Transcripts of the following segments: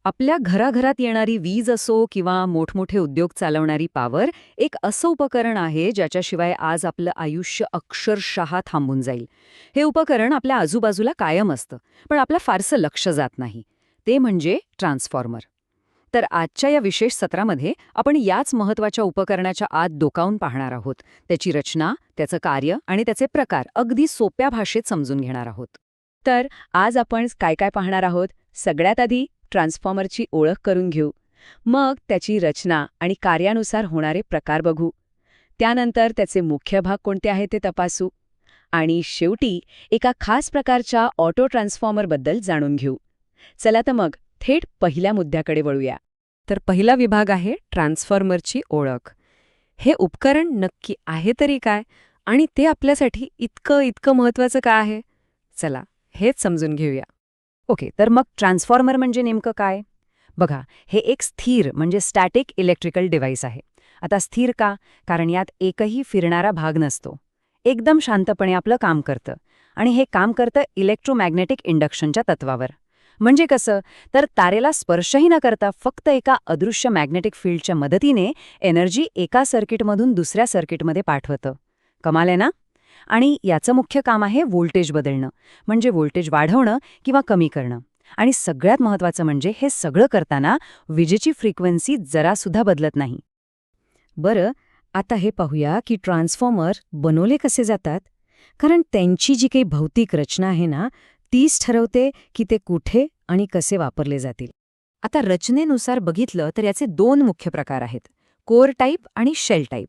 आपल्या घराघरात येणारी वीज असो किंवा मोठमोठे उद्योग चालवणारी पॉवर एक असं उपकरण आहे ज्याच्याशिवाय आज आपलं आयुष्य अक्षरशः थांबून जाईल. हे उपकरण आपल्या आजूबाजूला कायम असतं, पण आपलं फारसं लक्ष जात नाही. ते म्हणजे ट्रान्सफॉर्मर. तर आजच्या या विशेष सत्रामध्ये आपण याच महत्त्वाच्या उपकरणाच्या आत डोकावून पाहणार आहोत. त्याची रचना, त्याचं कार्य आणि त्याचे प्रकार अगदी सोप्या भाषेत समजून घेणार आहोत. तर आज आपण काय काय पाहणार आहोत? सगळ्यात आधी ट्रान्सफॉर्मरची ओळख करून घेऊ. मग त्याची रचना आणि कार्यानुसार होणारे प्रकार बघू. त्यानंतर त्याचे मुख्य भाग कोणते आहेत ते तपासू. आणि शेवटी एका खास प्रकारच्या ऑटो ट्रान्सफॉर्मरबद्दल जाणून घेऊ. चला तर मग थेट पहिल्या मुद्द्याकडे वळूया. तर पहिला विभाग आहे ट्रान्सफॉर्मरची ओळख. हे उपकरण नक्की आहे तरी काय, आणि ते आपल्यासाठी इतकं महत्त्वाचं का आहे? चला हेच समजून घेऊया. ओके, तर मग ट्रान्सफॉर्मर म्हणजे नेमकं काय? बघा, हे एक स्थिर म्हणजे स्टॅटिक इलेक्ट्रिकल डिव्हाइस आहे. आता स्थिर का? कारण यात एकही फिरणारा भाग नसतो. एकदम शांतपणे आपलं काम करतं. आणि हे काम करतं इलेक्ट्रोमॅग्नेटिक इंडक्शनच्या तत्वावर. म्हणजे कसं? तर तारेला स्पर्शही न करता फक्त एका अदृश्य मॅग्नेटिक फील्डच्या मदतीने एनर्जी एका सर्किटमधून दुसऱ्या सर्किटमध्ये पाठवतं. कमाल आहे ना? आणि याचं मुख्य काम आहे व्होल्टेज बदलणं, म्हणजे व्होल्टेज वाढवणं किंवा कमी करणं. आणि सगळ्यात महत्त्वाचं म्हणजे हे सगळं करताना विजेची फ्रिक्वेन्सी जरासुद्धा बदलत नाही. बरं, आता हे पाहूया की ट्रान्सफॉर्मर बनवले कसे जातात. कारण त्यांची जी काही भौतिक रचना आहे ना, तीच ठरवते की ते कुठे आणि कसे वापरले जातील. आता रचनेनुसार बघितलं तर याचे दोन मुख्य प्रकार आहेत, कोर टाईप आणि शेल टाईप.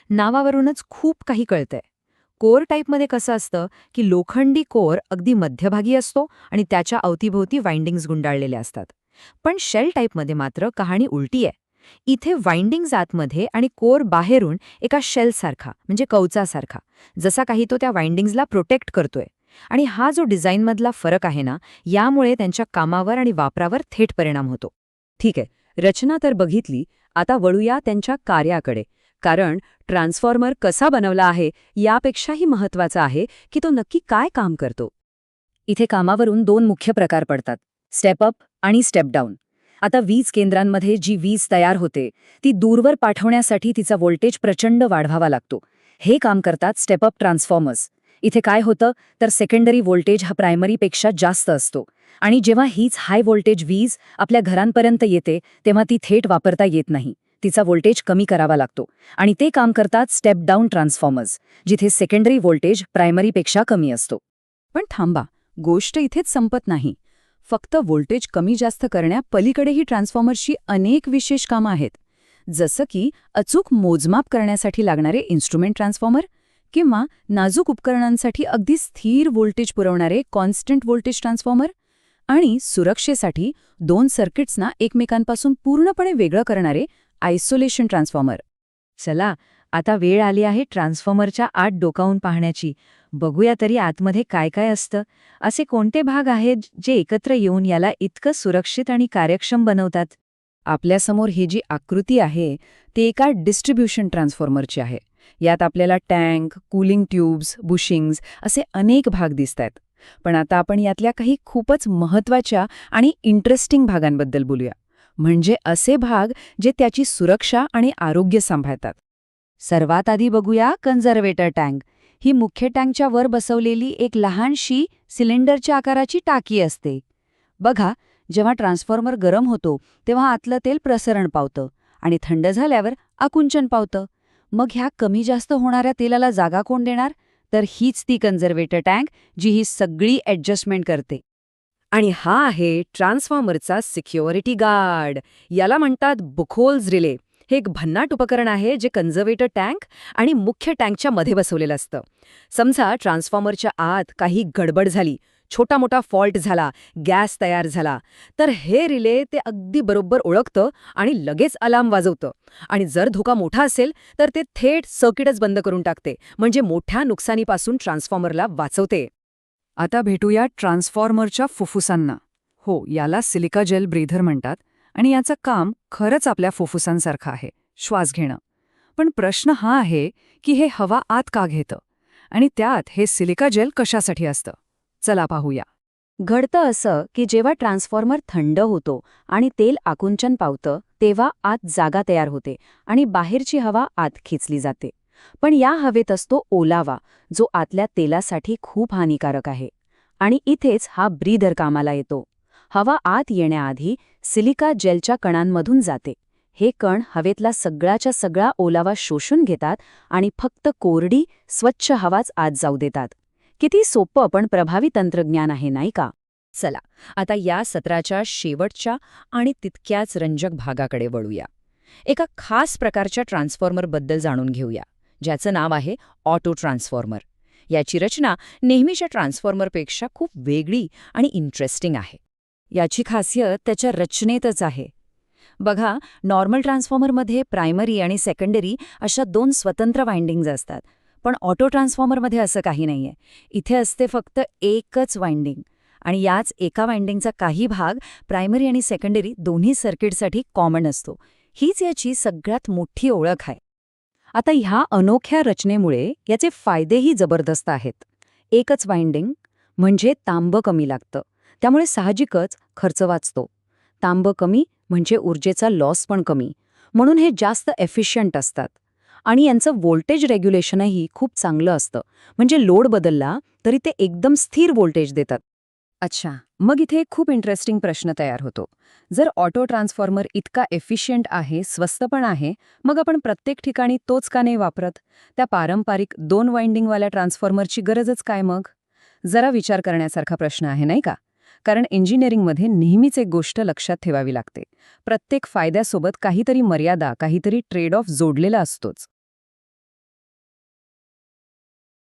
नावावरूनच खूप काही कळतंय. कोर टाईपमध्ये कसं असतं की लोखंडी कोर अगदी मध्यभागी असतो आणि त्याच्या अवतीभोवती वाइंडिंग्स गुंडाळलेल्या असतात. पण शेल टाईपमध्ये मात्र कहाणी उलटी आहे. इथे वाइंडिंग्स आतमध्ये आणि कोर बाहेरून एका शेलसारखा म्हणजे कवचासारखा, जसा काही तो त्या वाइंडिंग्सला प्रोटेक्ट करतोय. आणि हा जो डिझाईनमधला फरक आहे ना, यामुळे त्यांच्या कामावर आणि वापरावर थेट परिणाम होतो. ठीक आहे, रचना तर बघितली. आता वळूया त्यांच्या कार्याकडे. कारण ट्रान्सफॉर्मर कसा बनवला आहे यापेक्षाही महत्त्वाचं आहे की तो नक्की काय काम करतो. इथे कामावरून दोन मुख्य प्रकार पडतात, स्टेप अप आणि स्टेप डाऊन. आता वीज केंद्रांमध्ये जी वीज तयार होते ती दूरवर पाठवण्यासाठी तिचा व्होल्टेज प्रचंड वाढवावा लागतो. हे काम करतात स्टेप अप ट्रान्सफॉर्मर्स. इथे काय होतं तर सेकंडरी व्होल्टेज हा प्रायमरीपेक्षा जास्त असतो. आणि जेव्हा हीच हाय व्होल्टेज वीज आपल्या घरांपर्यंत येते तेव्हा ती थेट वापरता येत नाही. तिचा व्होल्टेज कमी करावा लागतो. आणि ते काम करतात स्टेप डाऊन ट्रान्सफॉर्मर्स, जिथे सेकंडरी व्होल्टेज प्रायमरीपेक्षा कमी असतो. पण थांबा, गोष्ट इथेच संपत नाही. फक्त व्होल्टेज कमी जास्त करण्यापलीकडेही ट्रान्सफॉर्मर्सची अनेक विशेष कामं आहेत. जसं की अचूक मोजमाप करण्यासाठी लागणारे इन्स्ट्रुमेंट ट्रान्सफॉर्मर, किंवा नाजूक उपकरणांसाठी अगदी स्थिर व्होल्टेज पुरवणारे कॉन्स्टंट व्होल्टेज ट्रान्सफॉर्मर, आणि सुरक्षेसाठी दोन सर्किट्सना एकमेकांपासून पूर्णपणे वेगळं करणारे आयसोलेशन ट्रान्सफॉर्मर. चला, आता वेळ आली आहे ट्रान्सफॉर्मरच्या आत डोकावून पाहण्याची. बघूया तरी आतमध्ये काय काय असतं. असे कोणते भाग आहेत जे एकत्र येऊन याला इतकं सुरक्षित आणि कार्यक्षम बनवतात. आपल्यासमोर ही जी आकृती आहे ती एका डिस्ट्रीब्युशन ट्रान्सफॉर्मरची आहे. यात आपल्याला टँक, कूलिंग ट्यूब्स, बुशिंग्स असे अनेक भाग दिसतात. पण आता आपण यातल्या काही खूपच महत्त्वाच्या आणि इंटरेस्टिंग भागांबद्दल बोलूया. म्हणजे असे भाग जे त्याची सुरक्षा आणि आरोग्य सांभाळतात. सर्वात आधी बघूया कन्झर्वेटर टँक. ही मुख्य टँकच्या वर बसवलेली एक लहानशी सिलेंडरच्या आकाराची टाकी असते. बघा, जेव्हा ट्रान्सफॉर्मर गरम होतो तेव्हा आतलं तेल प्रसरण पावतं आणि थंड झाल्यावर आकुंचन पावतं. मग ह्या कमी जास्त होणाऱ्या तेलाला जागा कोण देणार? तर हीच ती कन्झर्वेटर टँक जी ही सगळी ॲडजस्टमेंट करते. आणि हा आहे ट्रान्सफॉर्मरचा सिक्युरिटी गार्ड. याला म्हणतात बुखोल्स रिले. हे एक भन्नाट उपकरण आहे जे कन्झर्वेटर टँक आणि मुख्य टँकच्या मध्ये बसवलेलं असतं. समजा ट्रान्सफॉर्मरच्या आत काही गडबड झाली, छोटा मोठा फॉल्ट झाला, गॅस तयार झाला, तर हे रिले ते अगदी बरोबर ओळखतं आणि लगेच अलार्म वाजवतं. आणि जर धोका मोठा असेल तर ते थेट सर्किटच बंद करून टाकते, म्हणजे मोठ्या नुकसानीपासून ट्रान्सफॉर्मरला वाचवते. आता भेटूया ट्रान्सफॉर्मरच्या फुफ्फुसांना. हो, याला सिलिका जेल ब्रीथर म्हणतात. आणि याचं काम खरंच आपल्या फुफ्फुसांसारखं आहे, श्वास घेणं. पण प्रश्न हा आहे की हे हवा आत का घेतं, आणि त्यात हे सिलिका जेल कशासाठी असतं. चला पाहूया. घडतं असं की जेव्हा ट्रान्सफॉर्मर थंड होतो आणि तेल आकुंचन पावतं तेव्हा आत जागा तयार होते आणि बाहेरची हवा आत खेचली जाते. पण या हवेत असतो ओलावा, जो आतल्या तेलासाठी खूप हानिकारक आहे. आणि इथेच हा ब्रीदर कामाला येतो. हवा आत येण्याआधी सिलिका जेलच्या कणांमधून जाते. हे कण हवेतला सगळ्याच्या सगळा ओलावा शोषून घेतात आणि फक्त कोरडी, स्वच्छ हवाच आत जाऊ देतात. किती सोपं पण प्रभावी तंत्रज्ञान आहे, नाही का? चला, आता या सत्राच्या शेवटच्या आणि तितक्याच रंजक भागाकडे वळूया. एका खास प्रकारच्या ट्रान्सफॉर्मरबद्दल जाणून घेऊया, ज्याचं नाव आहे ऑटो ट्रान्सफॉर्मर. याची रचना नेहमीच्या ट्रान्सफॉर्मरपेक्षा खूप वेगळी आणि इंटरेस्टिंग आहे. याची खासियत त्याच्या रचनेतच आहे. बघा, नॉर्मल ट्रान्सफॉर्मरमध्ये प्रायमरी आणि सेकंडरी अशा 2 स्वतंत्र वाइंडिंग्ज असतात. पण ऑटो ट्रान्सफॉर्मरमध्ये असं काही नाहीये. इथे असते फक्त एकच वाइंडिंग आणि याच एका वाइंडिंगचा काही भाग प्रायमरी आणि सेकंडरी दोन्ही सर्किटसाठी कॉमन असतो. हीच याची सगळ्यात मोठी ओळख आहे. आता ह्या अनोख्या रचनेमुळे याचे फायदेही जबरदस्त आहेत. एकच वाइंडिंग म्हणजे तांबं कमी लागतं, त्यामुळे साहजिकच खर्च वाचतो. तांबं कमी म्हणजे ऊर्जेचा लॉस पण कमी, म्हणून हे जास्त एफिशियंट असतात. आणि यांचं व्होल्टेज रेग्युलेशनही खूप चांगलं असतं, म्हणजे लोड बदलला तरी ते एकदम स्थिर व्होल्टेज देतात. अच्छा, मग इथे एक खूप इंटरेस्टिंग प्रश्न तयार होतो. जर ऑटो ट्रान्सफॉर्मर इतका एफिशियंट आहे, स्वस्त पण आहे, मग आपण प्रत्येक ठिकाणी तोच का नाही वापरत? त्या पारंपरिक 2 वाइंडिंगवाल्या ट्रान्सफॉर्मरची गरजच काय मग? जरा विचार करण्यासारखा प्रश्न आहे, नाही का? कारण इंजिनिअरिंगमध्ये नेहमीच एक गोष्ट लक्षात ठेवावी लागते. प्रत्येक फायद्यासोबत काहीतरी मर्यादा, काहीतरी ट्रेड ऑफ जोडलेला असतोच.